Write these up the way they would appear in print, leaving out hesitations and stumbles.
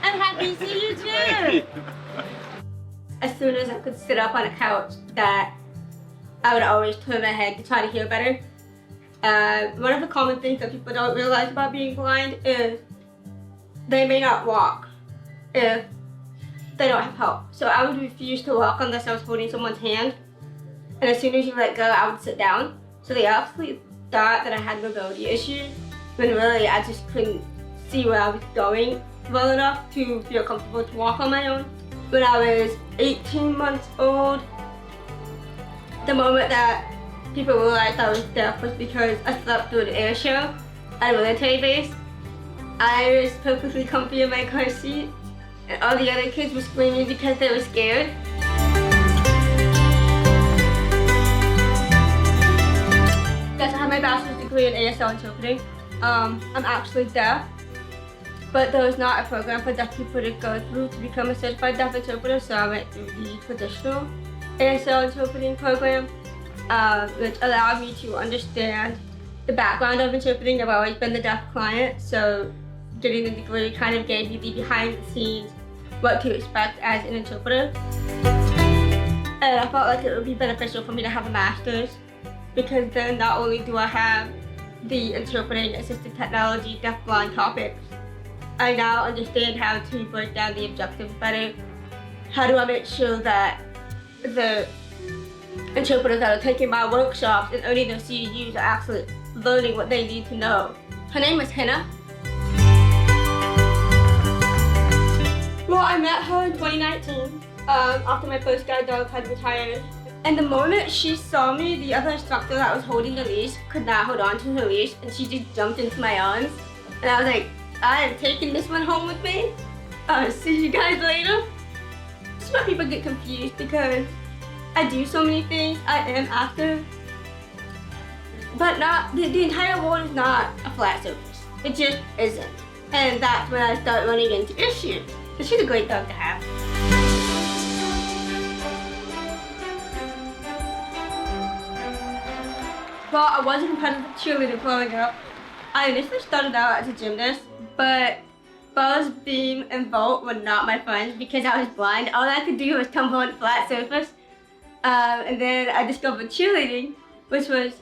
I'm happy to see you too. As soon as I could sit up on a couch, that I would always turn my head to try to hear better. One of the common things that people don't realize about being blind is they may not walk if they don't have help. So I would refuse to walk unless I was holding someone's hand. And as soon as you let go, I would sit down. So they absolutely thought that I had mobility issues, when really I just couldn't see where I was going well enough to feel comfortable to walk on my own. When I was 18 months old, the moment that people realized I was deaf was because I slept through an air show at a military base. I was perfectly comfy in my car seat, and all the other kids were screaming because they were scared. Yes, I have my bachelor's degree in ASL interpreting. I'm actually deaf, but there was not a program for deaf people to go through to become a certified deaf interpreter, so I went through the traditional ASL interpreting program, which allowed me to understand the background of interpreting. I've always been the deaf client, so getting the degree kind of gave me the behind the scenes, what to expect as an interpreter. And I felt like it would be beneficial for me to have a master's, because then not only do I have the interpreting assistive technology deaf-blind topics, I now understand how to break down the objectives better. How do I make sure that the interpreters that are taking my workshops and earning their CEUs are actually learning what they need to know? Her name is Hannah. Well, I met her in 2019, after my first guide dog had retired. And the moment she saw me, the other instructor that was holding the leash could not hold on to her leash, and she just jumped into my arms. And I was like, I am taking this one home with me. See you guys later. This is why people get confused, because I do so many things. I am active, but not the entire world is not a flat surface. It just isn't. And that's when I start running into issues. But she's a great dog to have. Well, I was a competitive cheerleader growing up. I initially started out as a gymnast, but buzz, beam, and vault were not my friends because I was blind. All I could do was tumble on a flat surface. And then I discovered cheerleading, which was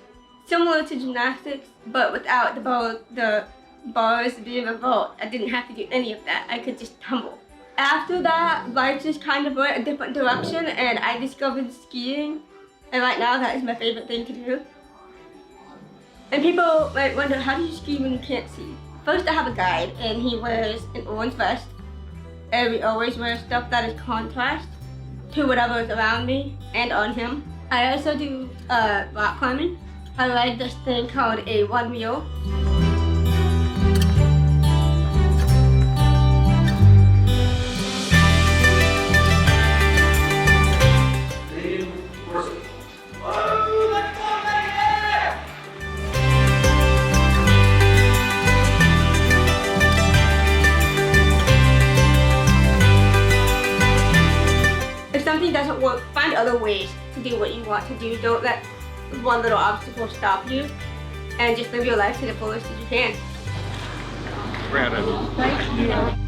similar to gymnastics, but without the bars, beam, and vault. I didn't have to do any of that. I could just tumble. After that, life just kind of went a different direction, and I discovered skiing. And right now, that is my favorite thing to do. And people might wonder, how do you ski when you can't see? First, I have a guide, and he wears an orange vest. And we always wear stuff that is contrast to whatever is around me and on him. I also do rock climbing. I ride this thing called a one wheel. Something doesn't work, find other ways to do what you want to do. Don't let one little obstacle stop you, and just live your life to the fullest as you can. Brandon. Thank you.